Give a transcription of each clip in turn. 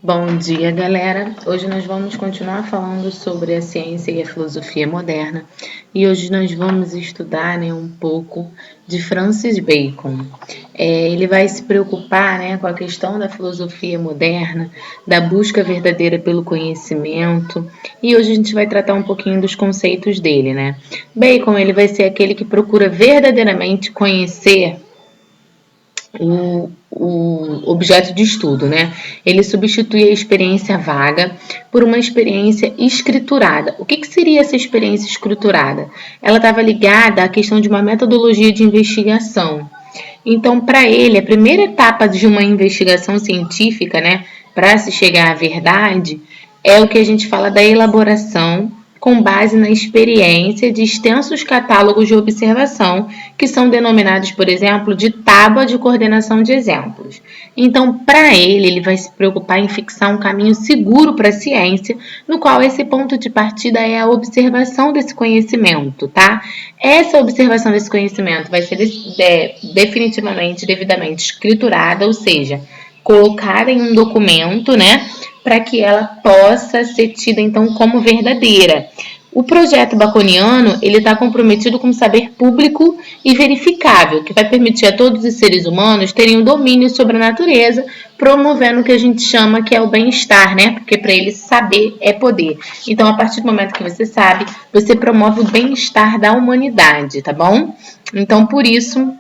Bom dia, galera! Hoje nós vamos continuar falando sobre a ciência e a filosofia moderna e hoje nós vamos estudar um pouco de Francis Bacon. Ele vai se preocupar com a questão da filosofia moderna, da busca verdadeira pelo conhecimento e hoje a gente vai tratar um pouquinho dos conceitos dele, Bacon, ele vai ser aquele que procura verdadeiramente conhecer o objeto de estudo, Ele substitui a experiência vaga por uma experiência escriturada. O que seria essa experiência escriturada? Ela estava ligada à questão de uma metodologia de investigação. Então, para ele, a primeira etapa de uma investigação científica, para se chegar à verdade, é o que a gente fala da elaboração com base na experiência de extensos catálogos de observação, que são denominados, por exemplo, de tábua de coordenação de exemplos. Então, para ele vai se preocupar em fixar um caminho seguro para a ciência, no qual esse ponto de partida é a observação desse conhecimento, tá? Essa observação desse conhecimento vai ser definitivamente, devidamente escriturada, ou seja, colocada em um documento, para que ela possa ser tida, então, como verdadeira. O projeto baconiano, ele está comprometido com o saber público e verificável, que vai permitir a todos os seres humanos terem um domínio sobre a natureza, promovendo o que a gente chama que é o bem-estar, Porque para ele saber é poder. Então, a partir do momento que você sabe, você promove o bem-estar da humanidade, tá bom? Então, por isso,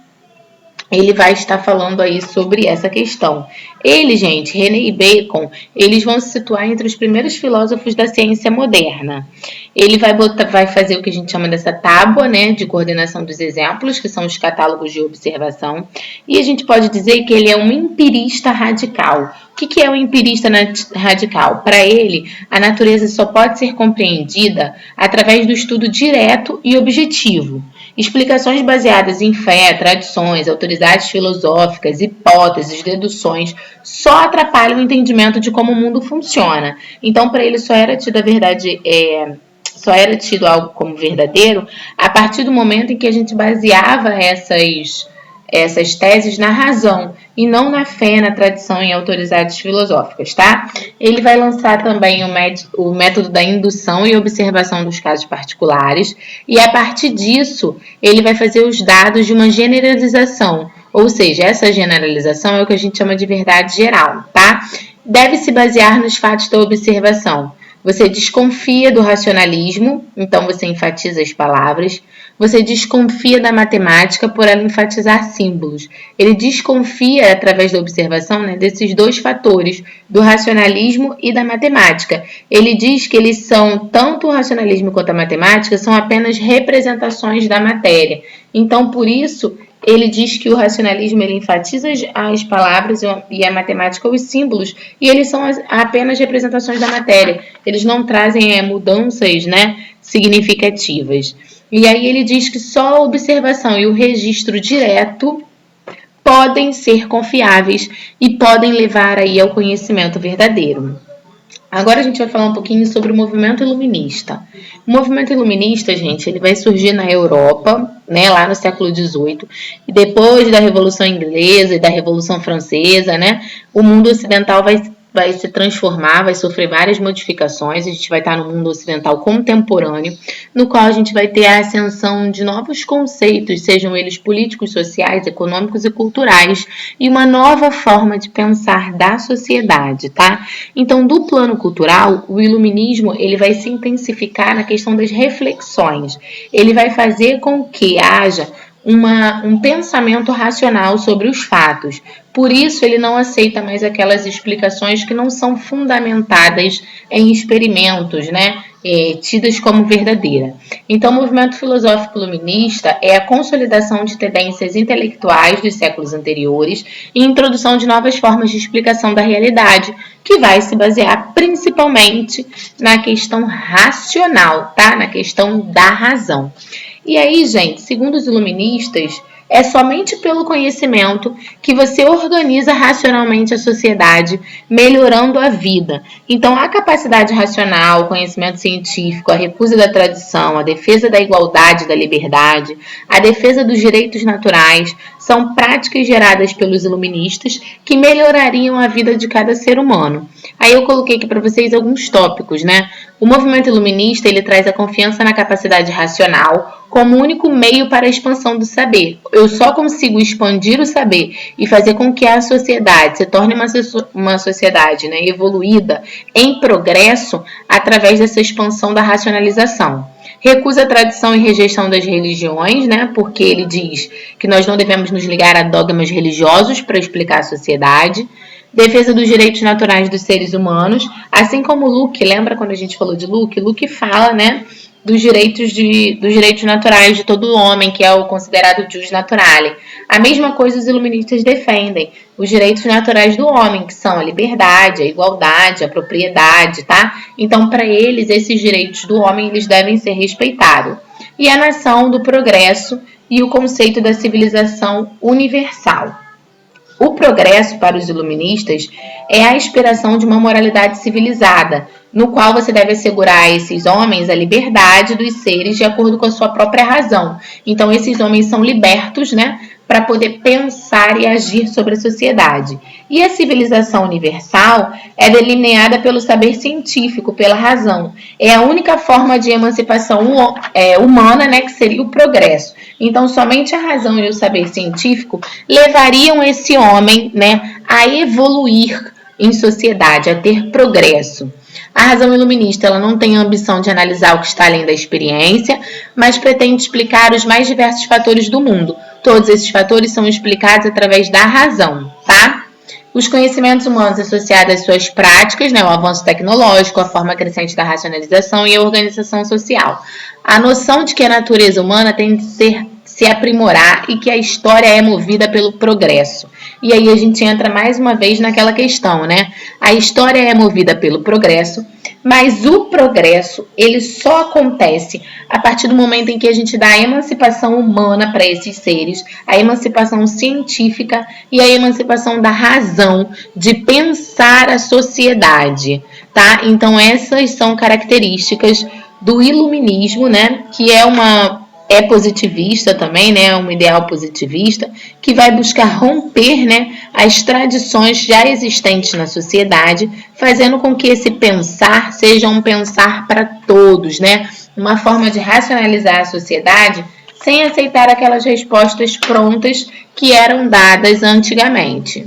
ele vai estar falando aí sobre essa questão. Ele, gente, René e Bacon, eles vão se situar entre os primeiros filósofos da ciência moderna. Ele vai fazer o que a gente chama dessa tábua, de coordenação dos exemplos, que são os catálogos de observação. E a gente pode dizer que ele é um empirista radical. O que é um empirista radical? Para ele, a natureza só pode ser compreendida através do estudo direto e objetivo. Explicações baseadas em fé, tradições, autoridades filosóficas, hipóteses, deduções, só atrapalham o entendimento de como o mundo funciona. Então, para ele, só era tido algo como verdadeiro a partir do momento em que a gente baseava essas teses na razão e não na fé, na tradição e autoridades filosóficas, tá? Ele vai lançar também o método da indução e observação dos casos particulares e a partir disso ele vai fazer os dados de uma generalização, ou seja, essa generalização é o que a gente chama de verdade geral, tá? Deve se basear nos fatos da observação. Você desconfia do racionalismo, então você enfatiza as palavras. Você desconfia da matemática por ela enfatizar símbolos. Ele desconfia, através da observação, desses dois fatores, do racionalismo e da matemática. Ele diz que eles são, tanto o racionalismo quanto a matemática, são apenas representações da matéria. Então, por isso, ele diz que o racionalismo ele enfatiza as palavras e a matemática os símbolos, e eles são apenas representações da matéria. Eles não trazem mudanças significativas. E aí ele diz que só a observação e o registro direto podem ser confiáveis e podem levar aí ao conhecimento verdadeiro. Agora a gente vai falar um pouquinho sobre o movimento iluminista. O movimento iluminista, gente, ele vai surgir na Europa, lá no século XVIII, e depois da Revolução Inglesa e da Revolução Francesa, o mundo ocidental vai se transformar, vai sofrer várias modificações. A gente vai estar no mundo ocidental contemporâneo, no qual a gente vai ter a ascensão de novos conceitos, sejam eles políticos, sociais, econômicos e culturais, e uma nova forma de pensar da sociedade, tá? Então, do plano cultural, o iluminismo ele vai se intensificar na questão das reflexões. Ele vai fazer com que haja um pensamento racional sobre os fatos. Por isso, ele não aceita mais aquelas explicações que não são fundamentadas em experimentos, tidas como verdadeira. Então, o movimento filosófico iluminista é a consolidação de tendências intelectuais dos séculos anteriores e introdução de novas formas de explicação da realidade, que vai se basear principalmente na questão racional, tá? Na questão da razão. E aí, gente, segundo os iluministas, É somente pelo conhecimento que você organiza racionalmente a sociedade, melhorando a vida. Então, a capacidade racional, o conhecimento científico, a recusa da tradição, a defesa da igualdade e da liberdade, a defesa dos direitos naturais, são práticas geradas pelos iluministas que melhorariam a vida de cada ser humano. Aí eu coloquei aqui para vocês alguns tópicos, né? O movimento iluminista, ele traz a confiança na capacidade racional como único meio para a expansão do saber. Eu só consigo expandir o saber e fazer com que a sociedade se torne uma sociedade, né, evoluída, em progresso, através dessa expansão da racionalização. Recusa a tradição e rejeição das religiões, né, porque ele diz que nós não devemos nos ligar a dogmas religiosos para explicar a sociedade. Defesa dos direitos naturais dos seres humanos, assim como Locke, lembra quando a gente falou de Locke? Locke fala, né, dos direitos naturais de todo homem, que é o considerado jus naturale. A mesma coisa os iluministas defendem, os direitos naturais do homem, que são a liberdade, a igualdade, a propriedade, tá? Então, para eles, esses direitos do homem, eles devem ser respeitados. E a nação do progresso e o conceito da civilização universal. O progresso para os iluministas é a aspiração de uma moralidade civilizada, no qual você deve assegurar a esses homens a liberdade dos seres de acordo com a sua própria razão. Então, esses homens são libertos, né, para poder pensar e agir sobre a sociedade. E a civilização universal é delineada pelo saber científico, pela razão. É a única forma de emancipação humana, né, que seria o progresso. Então, somente a razão e o saber científico levariam esse homem, né, a evoluir em sociedade, a ter progresso. A razão iluminista, ela não tem a ambição de analisar o que está além da experiência, mas pretende explicar os mais diversos fatores do mundo. Todos esses fatores são explicados através da razão, tá? Os conhecimentos humanos associados às suas práticas, né, o avanço tecnológico, a forma crescente da racionalização e a organização social. A noção de que a natureza humana tem de se aprimorar e que a história é movida pelo progresso. E aí a gente entra mais uma vez naquela questão, né? A história é movida pelo progresso, mas o progresso, ele só acontece a partir do momento em que a gente dá a emancipação humana para esses seres, a emancipação científica e a emancipação da razão de pensar a sociedade, tá? Então essas são características do iluminismo, né? Que é positivista também, né? Um ideal positivista que vai buscar romper, né, as tradições já existentes na sociedade, fazendo com que esse pensar seja um pensar para todos, né? Uma forma de racionalizar a sociedade sem aceitar aquelas respostas prontas que eram dadas antigamente.